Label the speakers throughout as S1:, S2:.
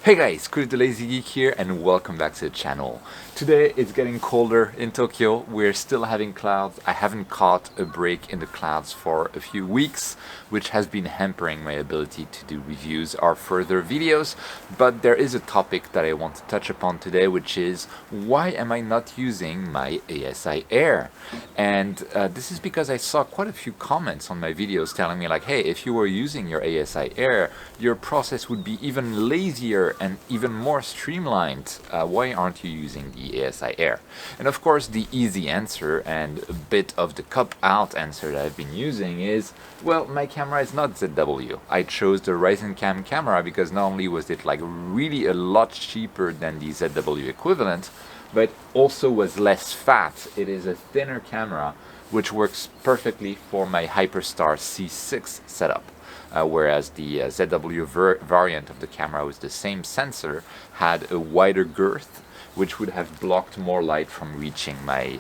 S1: Hey guys, Chris the Lazy Geek here and welcome back to the channel. Today it's getting colder in Tokyo, we're still having clouds. I haven't caught a break in the clouds for a few weeks, which has been hampering my ability to do reviews or further videos, but there is a topic that I want to touch upon today, which is why am I not using my ASIair? And this is because I saw quite a few comments on my videos telling me like, hey, if you were using your ASIair, your process would be even lazier and even more streamlined. Why aren't you using the ASIair? And of course the easy answer and a bit of the cop-out answer that I've been using is, well, my camera is not ZW. I chose the Ryzen Cam camera because not only was it like really a lot cheaper than the ZW equivalent, but also was less fat. It is a thinner camera which works perfectly for my Hyperstar C6 setup. Whereas the ZW variant of the camera with the same sensor had a wider girth, which would have blocked more light from reaching my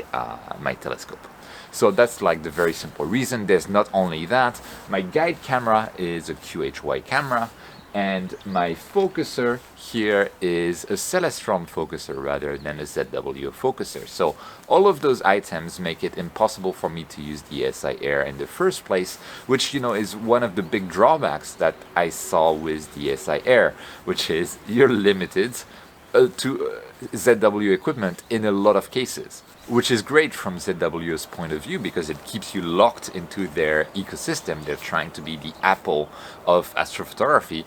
S1: my telescope. So that's like the very simple reason. There's not only that, my guide camera is a QHY camera, and my focuser here is a Celestron focuser rather than a ZW focuser. So all of those items make it impossible for me to use the ASIair in the first place, which, you know, is one of the big drawbacks that I saw with the ASIair, which is you're limited to ZW equipment in a lot of cases, which is great from ZW's point of view because it keeps you locked into their ecosystem. They're trying to be the Apple of astrophotography.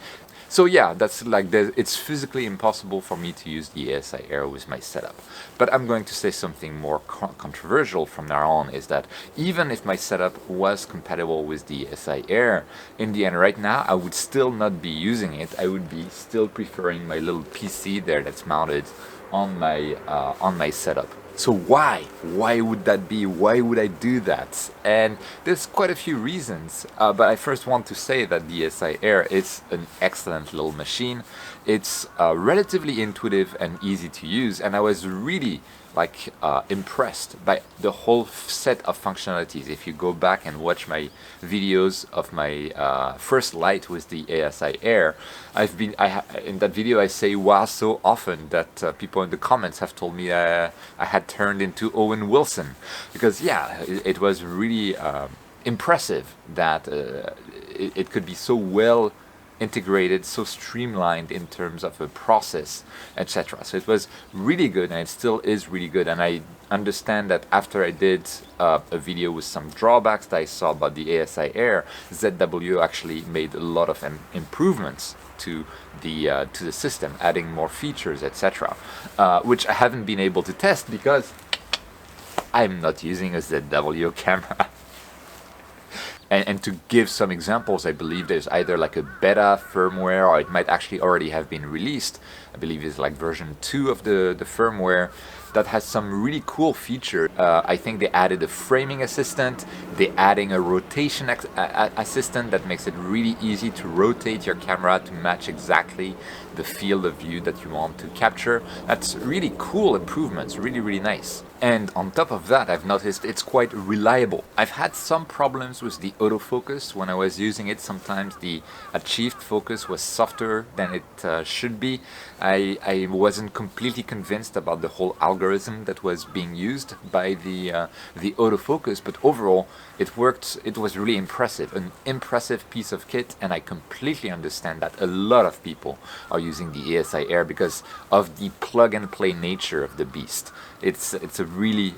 S1: So yeah, that's like, it's physically impossible for me to use the ASIair with my setup. But I'm going to say something more controversial from now on, is that even if my setup was compatible with the ASIair, in the end right now I would still not be using it. I would be still preferring my little PC there that's mounted on my setup. So why would that be? Why would I do that? And there's quite a few reasons, but I first want to say that the ASIair is an excellent little machine. It's relatively intuitive and easy to use, and I was really impressed by the whole set of functionalities. If you go back and watch my videos of my first light with the ASIair, in that video I say wow so often that people in the comments have told me I had turned into Owen Wilson, because yeah, it was really impressive that it could be so well integrated, so streamlined in terms of a process, etc. So it was really good, and it still is really good. And I understand that after I did a video with some drawbacks that I saw about the ASIair, ZW actually made a lot of improvements to the system, adding more features, etc., which I haven't been able to test because I'm not using a ZW camera. And to give some examples, I believe there's either like a beta firmware, or it might actually already have been released. I believe it's like version 2 of the firmware that has some really cool features. I think they added a framing assistant, they're adding a rotation assistant that makes it really easy to rotate your camera to match exactly the field of view that you want to capture. That's really cool improvements, really nice. And on top of that, I've noticed it's quite reliable. I've had some problems with the autofocus when I was using it. Sometimes the achieved focus was softer than it should be. I wasn't completely convinced about the whole algorithm that was being used by the autofocus, but overall it worked. It was really impressive, an impressive piece of kit, and I completely understand that a lot of people are using the ASIair because of the plug-and-play nature of the beast. It's a really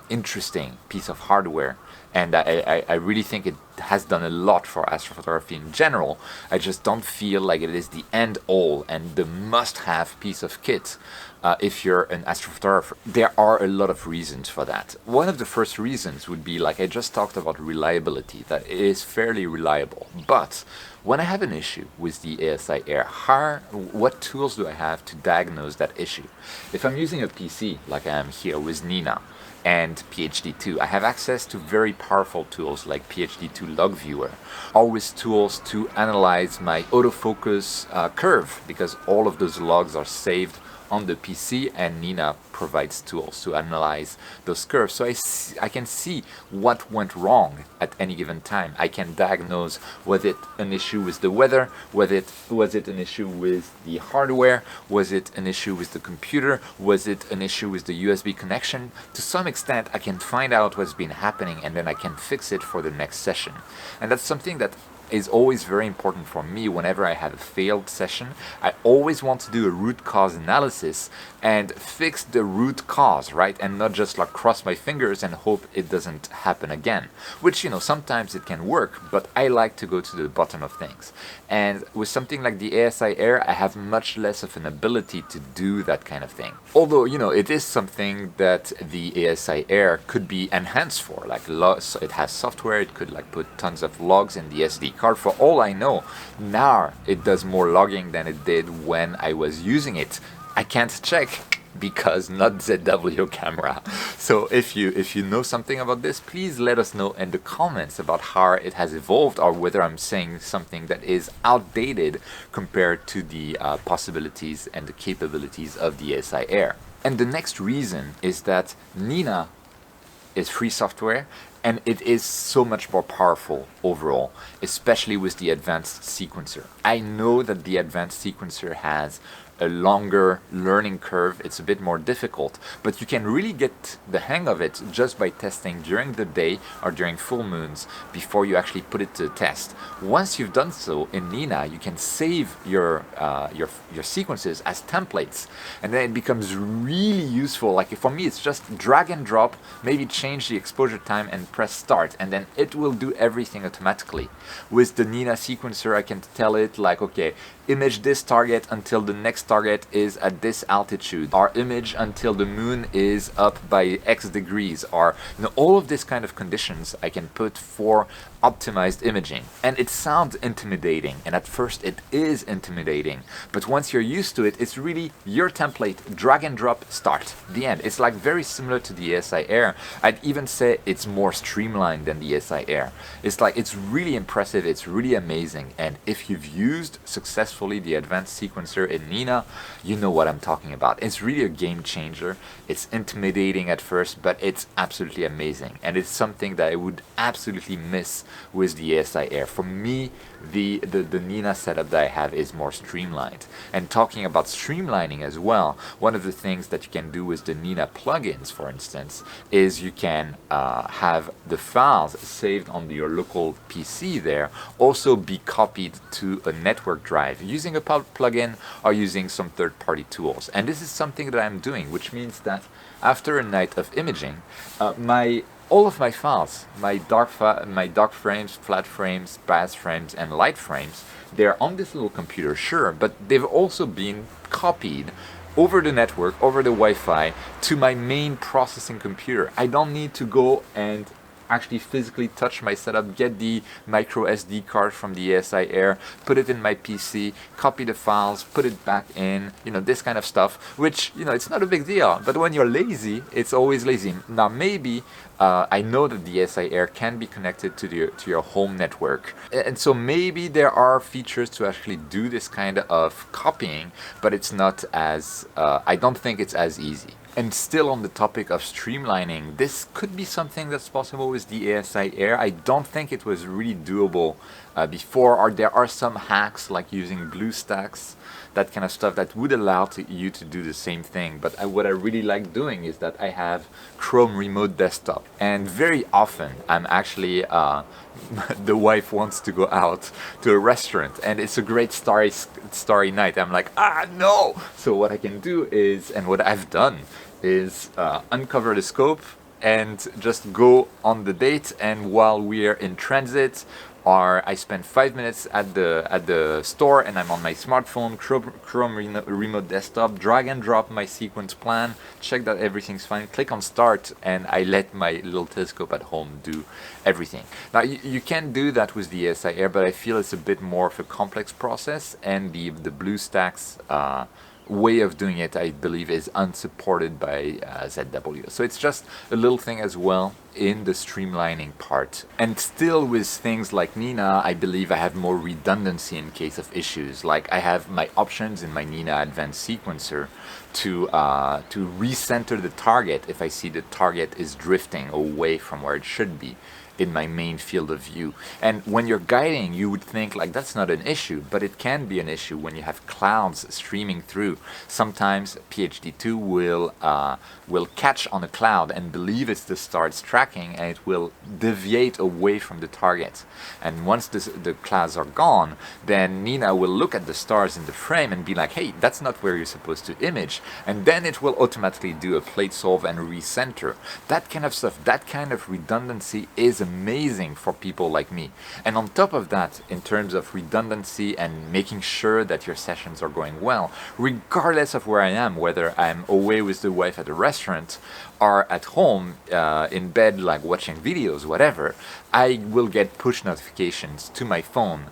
S1: interesting piece of hardware, and I really think it has done a lot for astrophotography in general. I just don't feel like it is the end-all and the must-have piece of kit if you're an astrophotographer. There are a lot of reasons for that. One of the first reasons would be, like I just talked about, reliability, that it is fairly reliable. But when I have an issue with the ASIair, what tools do I have to diagnose that issue? If I'm using a PC like I am here with Nina, and PhD2. I have access to very powerful tools like PhD2 Log Viewer, or with tools to analyze my autofocus curve, because all of those logs are saved on the PC, and Nina provides tools to analyze those curves. So I can see what went wrong at any given time. I can diagnose, was it an issue with the weather, was it an issue with the hardware, was it an issue with the computer, was it an issue with the USB connection. To some extent I can find out what's been happening, and then I can fix it for the next session. And that's something that is always very important for me. Whenever I have a failed session, I always want to do a root cause analysis and fix the root cause, right? And not just like cross my fingers and hope it doesn't happen again, which, you know, sometimes it can work, but I like to go to the bottom of things. And with something like the ASIair, I have much less of an ability to do that kind of thing. Although, you know, it is something that the ASIair could be enhanced for, like it has software, it could like put tons of logs in the SD card. For all I know, now it does more logging than it did when I was using it. I can't check because not ZW camera. So if you know something about this, please let us know in the comments about how it has evolved, or whether I'm saying something that is outdated compared to the possibilities and the capabilities of the ASIair. And the next reason is that Nina is free software, and it is so much more powerful overall, especially with the advanced sequencer. I know that the advanced sequencer has a longer learning curve, it's a bit more difficult, but you can really get the hang of it just by testing during the day or during full moons before you actually put it to the test. Once you've done so in Nina, you can save your sequences as templates, and then it becomes really useful. Like for me, it's just drag and drop, maybe change the exposure time and press start, and then it will do everything automatically. With the Nina sequencer, I can tell it like, okay, image this target until the next target is at this altitude, or image until the moon is up by X degrees, or you know, all of this kind of conditions I can put for optimized imaging. And it sounds intimidating, and at first it is intimidating, but once you're used to it, it's really your template, drag and drop, start, the end. It's like very similar to the ASIair. I'd even say it's more streamlined than the ASIair. It's like, it's really impressive, it's really amazing, and if you've used successfully the advanced sequencer in Nina, you know what I'm talking about. It's really a game changer. It's intimidating at first, but it's absolutely amazing, and it's something that I would absolutely miss with the ASIair. For me, the Nina setup that I have is more streamlined. And talking about streamlining as well, one of the things that you can do with the Nina plugins, for instance, is you can have the files saved on your local PC there also be copied to a network drive using a plugin or using some third-party tools. And this is something that I'm doing, which means that after a night of imaging, all of my files, my dark frames, flat frames, bass frames, and light frames, they're on this little computer, sure, but they've also been copied over the network, over the Wi-Fi, to my main processing computer. I don't need to go and actually physically touch my setup, get the micro SD card from the ASIair, put it in my PC, copy the files, put it back in, you know, this kind of stuff, which, you know, it's not a big deal, but when you're lazy, it's always lazy. Now maybe I know that the ASIair can be connected to your home network, and so maybe there are features to actually do this kind of copying, but it's not as, I don't think it's as easy. And still on the topic of streamlining, this could be something that's possible with the ASIair. I don't think it was really doable before, or there are some hacks like using BlueStacks, that kind of stuff that would allow you to do the same thing. But what I really like doing is that I have Chrome Remote Desktop, and very often I'm actually the wife wants to go out to a restaurant and it's a great starry night. I'm like, no! So what I can do is, and what I've done is uncover the scope and just go on the date, and while we're in transit, or I spend 5 minutes at the store and I'm on my smartphone, Chrome Remote Desktop, drag and drop my sequence plan, check that everything's fine, click on start, and I let my little telescope at home do everything. Now you can do that with the ASIair, but I feel it's a bit more of a complex process, and the BlueStacks way of doing it, I believe, is unsupported by ZW. So it's just a little thing as well in the streamlining part. And still with things like Nina, I believe I have more redundancy in case of issues. Like I have my options in my Nina advanced sequencer to recenter the target if I see the target is drifting away from where it should be in my main field of view. And when you're guiding, you would think like that's not an issue, but it can be an issue when you have clouds streaming through. Sometimes PhD2 will catch on a cloud and believe it's the star it's tracking, and it will deviate away from the target. And once the clouds are gone, then Nina will look at the stars in the frame and be like, hey, that's not where you're supposed to image. And then it will automatically do a plate solve and recenter. That kind of stuff, that kind of redundancy is amazing for people like me. And on top of that, in terms of redundancy and making sure that your sessions are going well, regardless of where I am, whether I'm away with the wife at a restaurant or at home in bed, like watching videos, whatever, I will get push notifications to my phone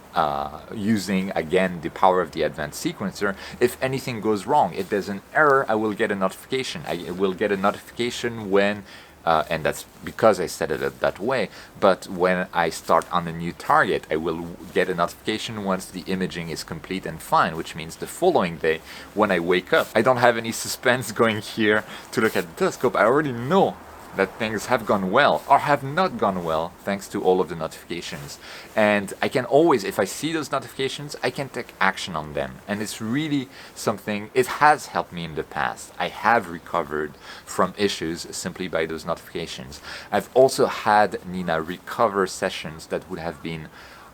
S1: using, again, the power of the advanced sequencer. If anything goes wrong, if there's an error, I will get a notification. I will get a notification when and that's because I set it that way, but when I start on a new target, I will get a notification once the imaging is complete and fine, which means the following day when I wake up, I don't have any suspense going here to look at the telescope. I already know that things have gone well or have not gone well thanks to all of the notifications. And I can always, if I see those notifications, I can take action on them. And it's really something, it has helped me in the past. I have recovered from issues simply by those notifications. I've also had Nina recover sessions that would have been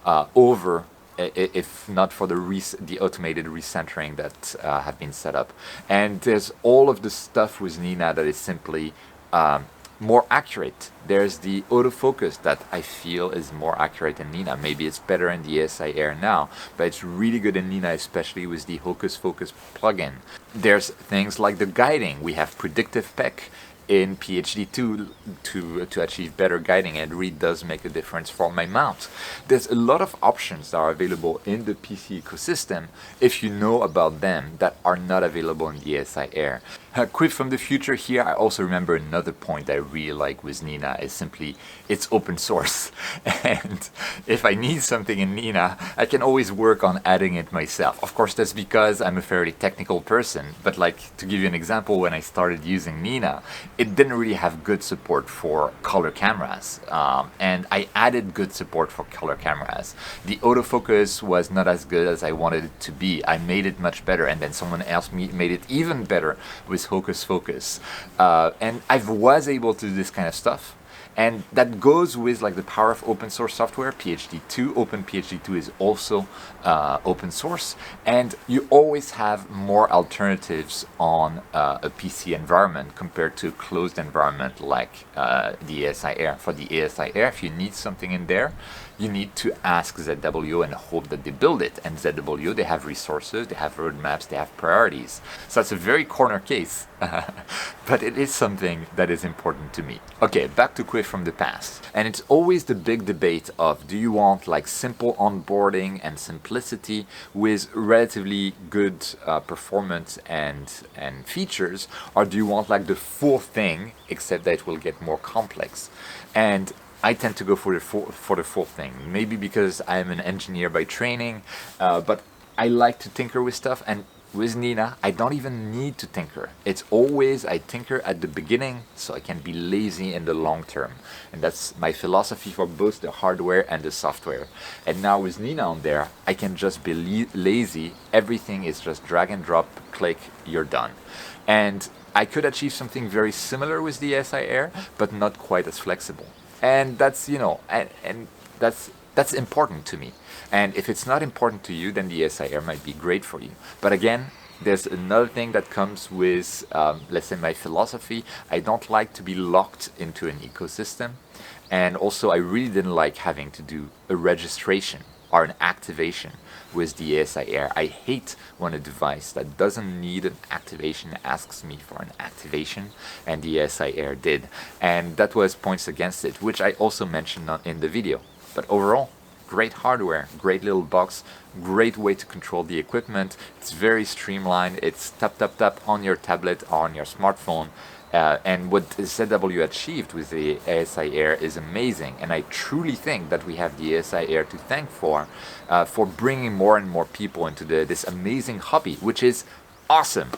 S1: over if not for the automated recentering that have been set up. And there's all of the stuff with Nina that is simply more accurate. There's the autofocus that I feel is more accurate in Nina. Maybe it's better in the ASIair now, but it's really good in Nina, especially with the Hocus Focus plugin. There's things like the guiding. We have predictive PEC in PhD2 to achieve better guiding, and it really does make a difference for my mount. There's a lot of options that are available in the PC ecosystem, if you know about them, that are not available in the ASIair. A quip from the future here, I also remember another point I really like with Nina is simply it's open source. And if I need something in Nina, I can always work on adding it myself. Of course, that's because I'm a fairly technical person, but like to give you an example, when I started using Nina, it didn't really have good support for color cameras, and I added good support for color cameras. The autofocus was not as good as I wanted it to be. I made it much better, and then someone else made it even better with Hocus Focus, and I was able to do this kind of stuff. And that goes with like the power of open source software. PhD2, OpenPhD2 is also open source, and you always have more alternatives on a PC environment compared to a closed environment like the ASIair. For the ASIair, if you need something in there, you need to ask ZW and hope that they build it. And ZW, they have resources, they have roadmaps, they have priorities. So that's a very corner case, but it is something that is important to me. Okay, back to quiz from the past. And it's always the big debate of, do you want like simple onboarding and simplicity with relatively good performance and features, or do you want like the full thing except that it will get more complex? And I tend to go for the full thing. Maybe because I'm an engineer by training, but I like to tinker with stuff, and with Nina, I don't even need to tinker. It's always I tinker at the beginning so I can be lazy in the long term. And that's my philosophy for both the hardware and the software. And now with Nina on there, I can just be lazy. Everything is just drag and drop, click, you're done. And I could achieve something very similar with the ASIair, but not quite as flexible. And that's, you know, and that's important to me. And if it's not important to you, then the ASIair might be great for you. But again, there's another thing that comes with, let's say, my philosophy. I don't like to be locked into an ecosystem. And also, I really didn't like having to do a registration or an activation with the ASIair. I hate when a device that doesn't need an activation asks me for an activation, and the ASIair did. And that was points against it, which I also mentioned in the video. But overall, great hardware, great little box, great way to control the equipment. It's very streamlined. It's tap tap tap on your tablet or on your smartphone. And what ZW achieved with the ASIair is amazing, and I truly think that we have the ASIair to thank for bringing more and more people into this amazing hobby, which is awesome.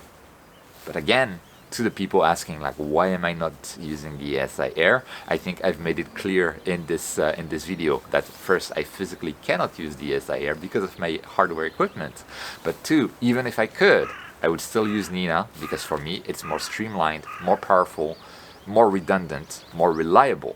S1: But again, to the people asking like, why am I not using the ASIair? I think I've made it clear in this video that first, I physically cannot use the ASIair because of my hardware equipment. But two, even if I could, I would still use Nina because for me it's more streamlined, more powerful, more redundant, more reliable,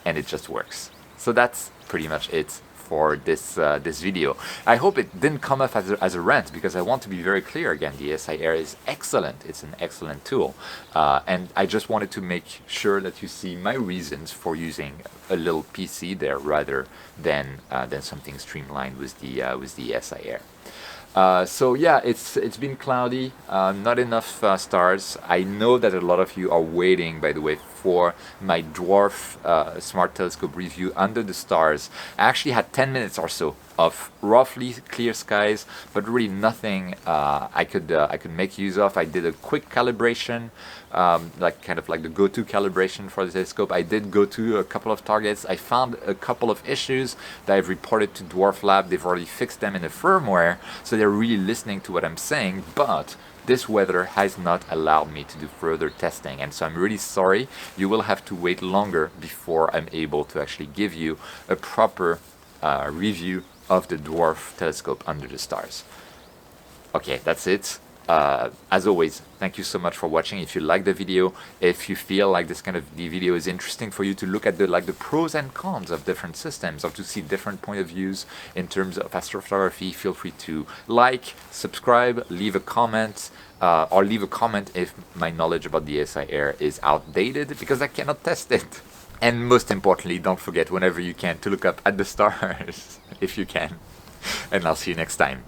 S1: and it just works. So that's pretty much it for this video. I hope it didn't come off as a rant, because I want to be very clear again. The ASIair is excellent. It's an excellent tool, and I just wanted to make sure that you see my reasons for using a little PC there rather than something streamlined with the ASIair. So yeah, it's been cloudy, not enough stars. I know that a lot of you are waiting, by the way, for my dwarf smart telescope review under the stars. I actually had 10 minutes or so of roughly clear skies, but really nothing I could make use of. I did a quick calibration, like the go-to calibration for the telescope. I did go to a couple of targets. I found a couple of issues that I've reported to Dwarf Lab. They've already fixed them in the firmware, so they're really listening to what I'm saying, but this weather has not allowed me to do further testing, and so I'm really sorry. You will have to wait longer before I'm able to actually give you a proper review of the dwarf telescope under the stars. Okay, that's it. As always, thank you so much for watching. If you like the video, if you feel like this kind of video is interesting for you to look at the pros and cons of different systems, or to see different point of views in terms of astrophotography, feel free to like, subscribe, leave a comment, or leave a comment if my knowledge about the ASIair is outdated, because I cannot test it. And most importantly, don't forget whenever you can to look up at the stars, if you can. And I'll see you next time.